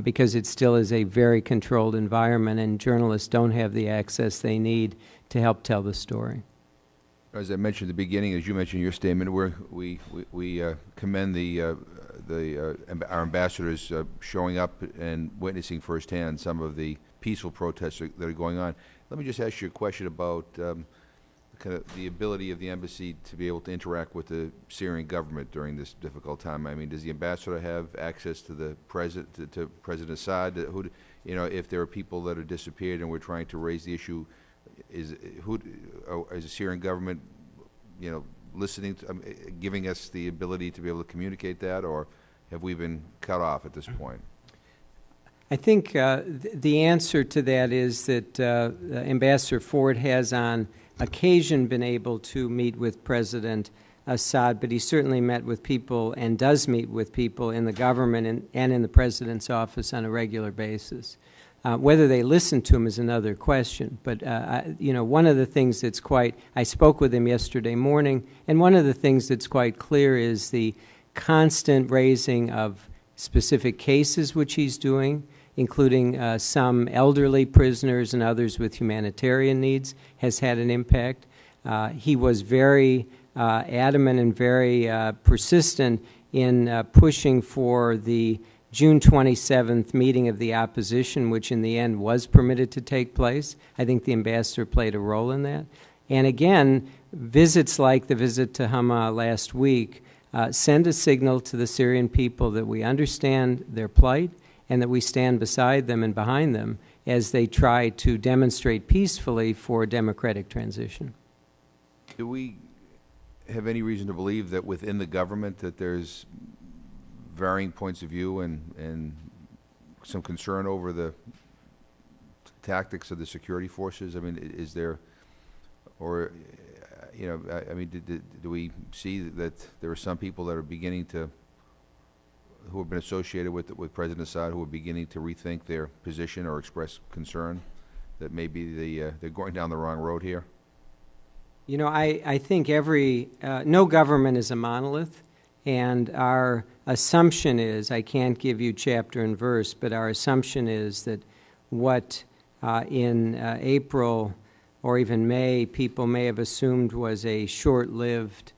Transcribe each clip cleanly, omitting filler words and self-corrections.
because it still is a very controlled environment, and journalists don't have the access they need to help tell the story. As I mentioned at the beginning, as you mentioned in your statement, we commend our ambassadors showing up and witnessing firsthand some of the peaceful protests that are going on. Let me just ask you a question about kind of the ability of the embassy to be able to interact with the Syrian government during this difficult time. I mean, does the ambassador have access to the president, to President Assad? Who, you know, if there are people that are disappeared and we're trying to raise the issue, is the Syrian government, you know, listening to, giving us the ability to be able to communicate that, or have we been cut off at this point? I think the answer to that is that Ambassador Ford has on occasion been able to meet with President Assad, but he certainly met with people and does meet with people in the government and in the President's office on a regular basis. Whether they listen to him is another question, but you know, one of the things that's I spoke with him yesterday morning, and one of the things that's quite clear is the constant raising of specific cases which he's doing, including some elderly prisoners and others with humanitarian needs, has had an impact. He was very adamant and very persistent in pushing for the June 27th meeting of the opposition, which in the end was permitted to take place. I think the ambassador played a role in that. And again, visits like the visit to Hama last week send a signal to the Syrian people that we understand their plight and that we stand beside them and behind them as they try to demonstrate peacefully for a democratic transition. Do we have any reason to believe that within the government that there's varying points of view and some concern over the tactics of the security forces? I mean, is there, or, you know, I mean, do we see that there are some people that are beginning to, who have been associated with President Assad, who are beginning to rethink their position or express concern that maybe they're going down the wrong road here? You know, I think no government is a monolith, and our assumption is, I can't give you chapter and verse, but our assumption is that what in April or even May people may have assumed was a short-lived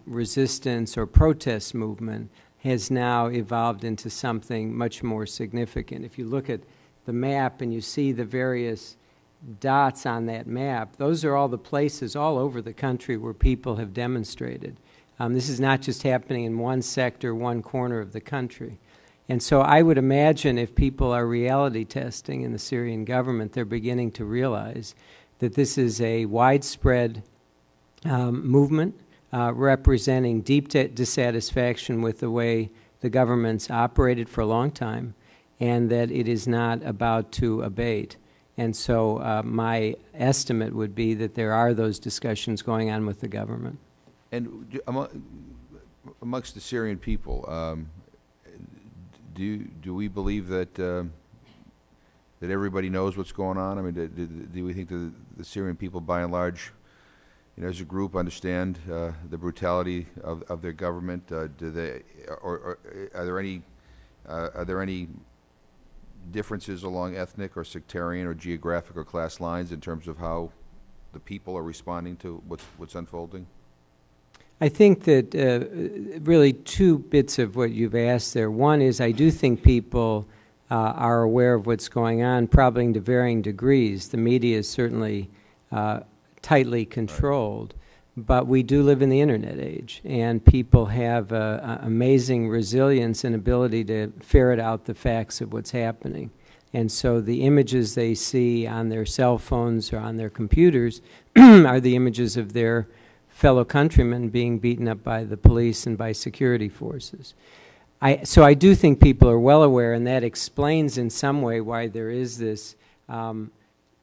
resistance or protest movement has now evolved into something much more significant. If you look at the map and you see the various dots on that map, those are all the places all over the country where people have demonstrated. This is not just happening in one sector, one corner of the country. And so I would imagine if people are reality testing in the Syrian government, they're beginning to realize that this is a widespread movement representing deep dissatisfaction with the way the government's operated for a long time, and that it is not about to abate. And so my estimate would be that there are those discussions going on with the government. And amongst the Syrian people, do we believe that that everybody knows what's going on? I mean, do we think that the Syrian people, by and large, you know, as a group, understand the brutality of their government? Do they, or are there any differences along ethnic or sectarian or geographic or class lines in terms of how the people are responding to what's unfolding? I think that really two bits of what you've asked there. One is I do think people are aware of what's going on, probably to varying degrees. The media is certainly tightly controlled, but we do live in the internet age, and people have amazing resilience and ability to ferret out the facts of what's happening. And so the images they see on their cell phones or on their computers are the images of their fellow countrymen being beaten up by the police and by security forces. So I do think people are well aware, and that explains in some way why there is this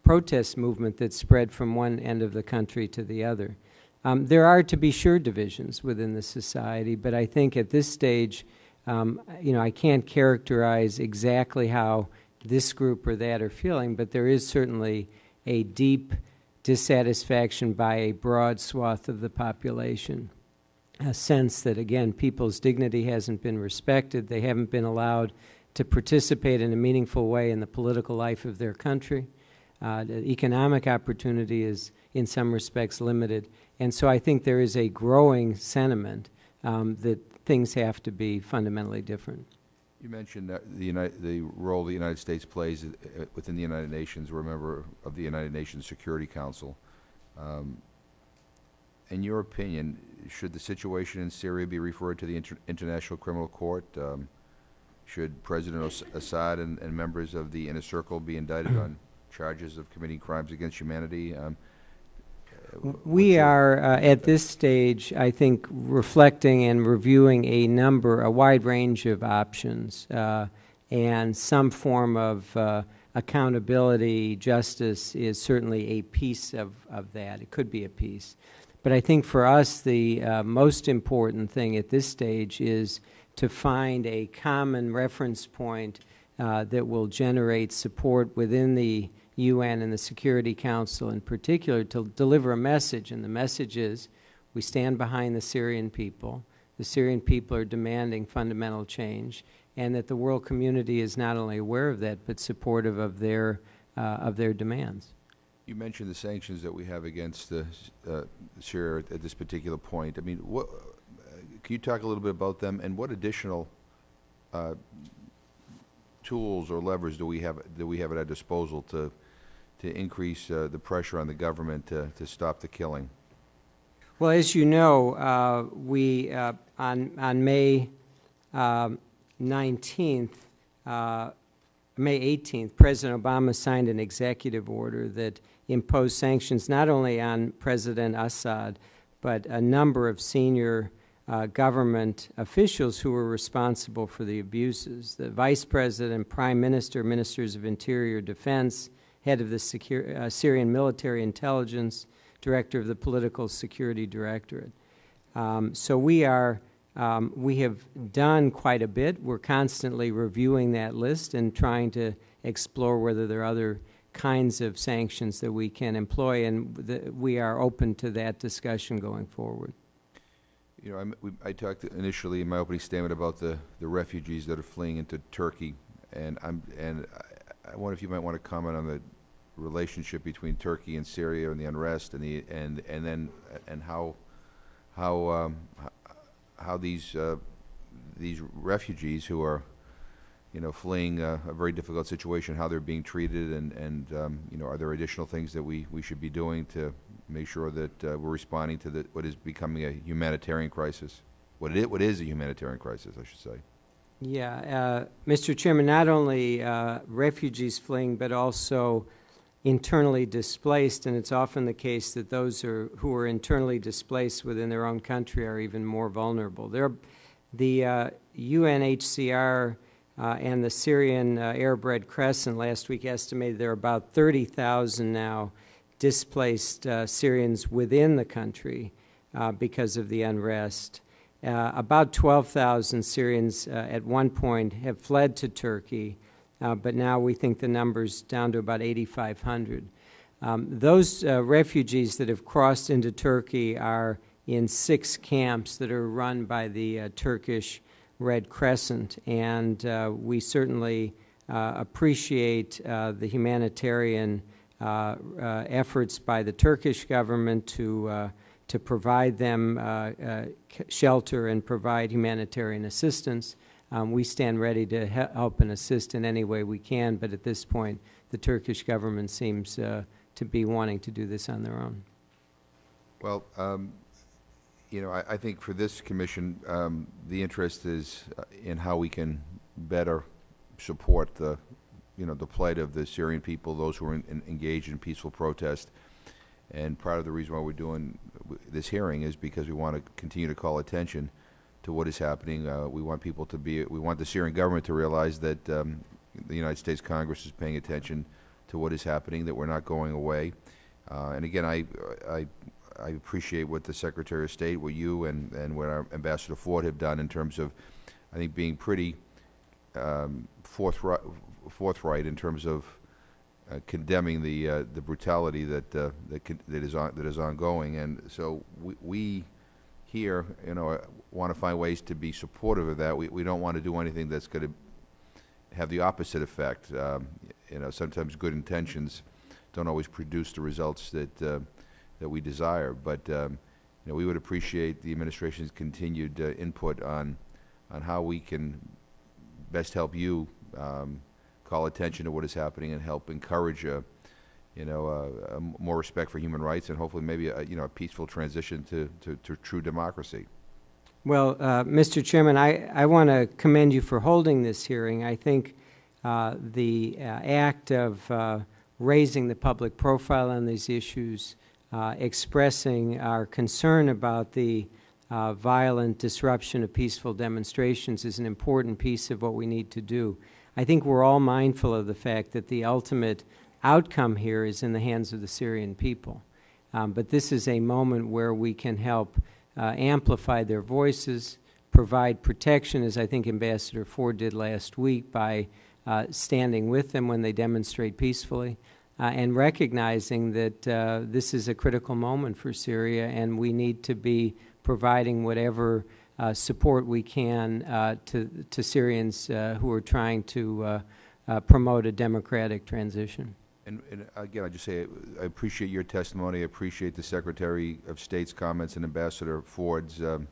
protest movement that's spread from one end of the country to the other. There are, to be sure, divisions within the society, but I think at this stage, you know, I can't characterize exactly how this group or that are feeling, but there is certainly a deep dissatisfaction by a broad swath of the population, a sense that, again, people's dignity hasn't been respected, they haven't been allowed to participate in a meaningful way in the political life of their country. The economic opportunity is, in some respects, limited. And so I think there is a growing sentiment that things have to be fundamentally different. You mentioned the role the United States plays within the United Nations. We're a member of the United Nations Security Council. In your opinion, should the situation in Syria be referred to the International Criminal Court? Should President Assad and members of the Inner Circle be indicted on charges of committing crimes against humanity? We are, at this stage, I think, reflecting and reviewing a wide range of options, and some form of accountability, justice is certainly a piece of that. It could be a piece. But I think for us, the most important thing at this stage is to find a common reference point that will generate support within the UN and the Security Council in particular to deliver a message. And the message is we stand behind the Syrian people. The Syrian people are demanding fundamental change, and that the world community is not only aware of that but supportive of their demands. You mentioned the sanctions that we have against Syria at this particular point. I mean, can you talk a little bit about them, and what additional tools or levers do we have at our disposal to increase the pressure on the government to stop the killing? Well, as you know, we on May 19th, May 18th, President Obama signed an executive order that imposed sanctions not only on President Assad, but a number of senior government officials who were responsible for the abuses. The Vice President, Prime Minister, Ministers of Interior, Defense, head of the Syrian Military Intelligence, Director of the Political Security Directorate. So we have done quite a bit. We're constantly reviewing that list and trying to explore whether there are other kinds of sanctions that we can employ, and we are open to that discussion going forward. You know, I talked initially in my opening statement about the refugees that are fleeing into Turkey, and I wonder if you might want to comment on the relationship between Turkey and Syria and the unrest, and how these refugees who are, you know, fleeing a very difficult situation, how they're being treated, and you know, are there additional things that we should be doing to make sure that we're responding to what is becoming a humanitarian crisis? What is a humanitarian crisis, I should say. Yeah, Mr. Chairman, not only refugees fleeing, but also internally displaced, and it's often the case that those who are internally displaced within their own country are even more vulnerable. The UNHCR and the Syrian Arab Red Crescent last week estimated there are about 30,000 now displaced Syrians within the country because of the unrest. About 12,000 Syrians at one point have fled to Turkey, but now we think the number's down to about 8,500. Those refugees that have crossed into Turkey are in 6 camps that are run by the Turkish Red Crescent, and we certainly appreciate the humanitarian efforts by the Turkish government to provide them shelter and provide humanitarian assistance. We stand ready to help and assist in any way we can, but at this point, the Turkish government seems to be wanting to do this on their own. Well, you know, I think for this commission, the interest is in how we can better support the plight of the Syrian people, those who are engaged in peaceful protest. And part of the reason why we're doing this hearing is because we want to continue to call attention to what is happening. We want we want the Syrian government to realize that the United States Congress is paying attention to what is happening, that we're not going away. And again, I appreciate what the Secretary of State, what you and what our Ambassador Ford have done in terms of, I think, being pretty forthright in terms of condemning the brutality that is ongoing. And so we here, you know, want to find ways to be supportive of that. We don't want to do anything that's going to have the opposite effect. You know, sometimes good intentions don't always produce the results that that we desire. But you know, we would appreciate the administration's continued input on how we can best help you call attention to what is happening and help encourage you know, more respect for human rights and hopefully maybe you know, a peaceful transition to true democracy. Well, Mr. Chairman, I want to commend you for holding this hearing. I think the act of raising the public profile on these issues, expressing our concern about the violent disruption of peaceful demonstrations is an important piece of what we need to do. I think we're all mindful of the fact that the ultimate outcome here is in the hands of the Syrian people. But this is a moment where we can help amplify their voices, provide protection, as I think Ambassador Ford did last week, by standing with them when they demonstrate peacefully, and recognizing that this is a critical moment for Syria, and we need to be providing whatever support we can to Syrians who are trying to promote a democratic transition. And again, I just say I appreciate your testimony. I appreciate the Secretary of State's comments and Ambassador Ford's, you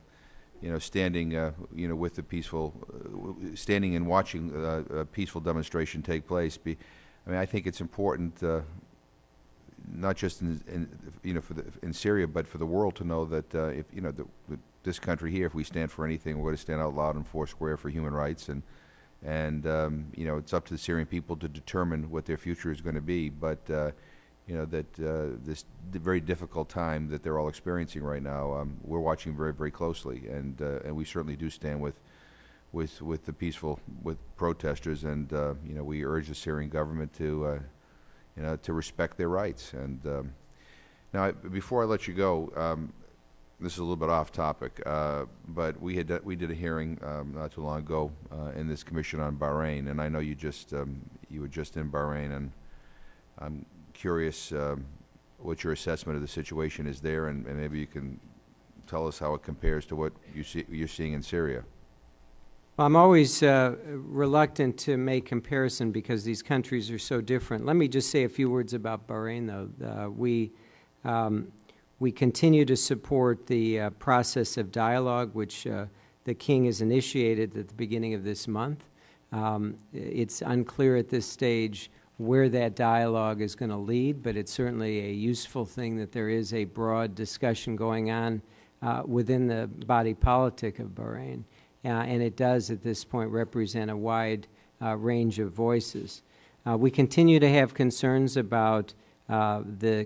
know, standing, you know, with the peaceful, standing and watching a peaceful demonstration take place. I mean, I think it's important, not just you know, in Syria, but for the world to know that if you know this country here, if we stand for anything, we're going to stand out loud and foursquare for human rights and you know, it's up to the Syrian people to determine what their future is going to be. But you know, that this very difficult time that they're all experiencing right now, we're watching very, very closely, and we certainly do stand with the peaceful protesters, and you know, we urge the Syrian government to you know, to respect their rights. And now, before I let you go. This is a little bit off topic, but we did a hearing not too long ago in this commission on Bahrain, and I know you were just in Bahrain, and I'm curious what your assessment of the situation is there, and maybe you can tell us how it compares to what you're seeing in Syria. Well, I'm always reluctant to make comparison because these countries are so different. Let me just say a few words about Bahrain, though. We continue to support the process of dialogue, which the King has initiated at the beginning of this month. It's unclear at this stage where that dialogue is going to lead, but it's certainly a useful thing that there is a broad discussion going on within the body politic of Bahrain. And it does, at this point, represent a wide range of voices. We continue to have concerns about the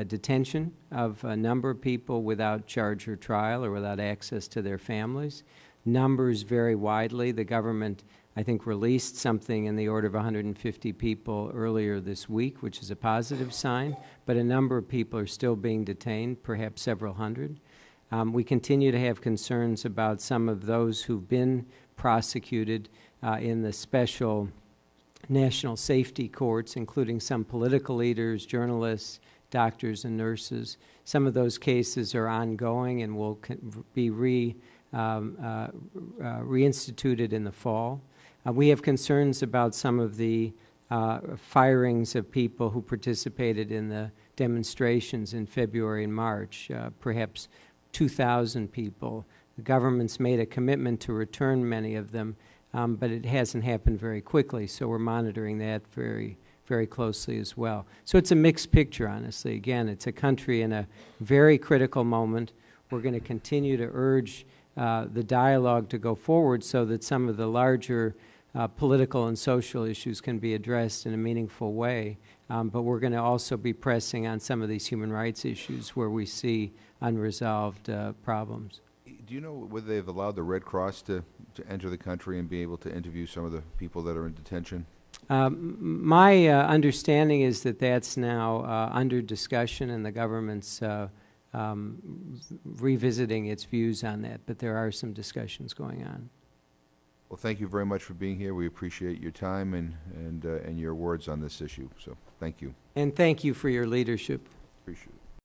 detention of a number of people without charge or trial or without access to their families. Numbers vary widely. The government, I think, released something in the order of 150 people earlier this week, which is a positive sign, but a number of people are still being detained, perhaps several hundred. We continue to have concerns about some of those who've been prosecuted in the special national safety courts, including some political leaders, journalists, doctors, and nurses. Some of those cases are ongoing and will be reinstituted in the fall. We have concerns about some of the firings of people who participated in the demonstrations in February and March, perhaps 2,000 people. The government's made a commitment to return many of them, but it hasn't happened very quickly, so we're monitoring that very, very closely as well. So it's a mixed picture, honestly. Again, it's a country in a very critical moment. We're going to continue to urge the dialogue to go forward so that some of the larger political and social issues can be addressed in a meaningful way. But we're going to also be pressing on some of these human rights issues where we see unresolved problems. Do you know whether they've allowed the Red Cross to enter the country and be able to interview some of the people that are in detention? My understanding is that that's now under discussion, and the government's revisiting its views on that, but there are some discussions going on. Well, thank you very much for being here. We appreciate your time and your words on this issue. So thank you. And thank you for your leadership. Appreciate it.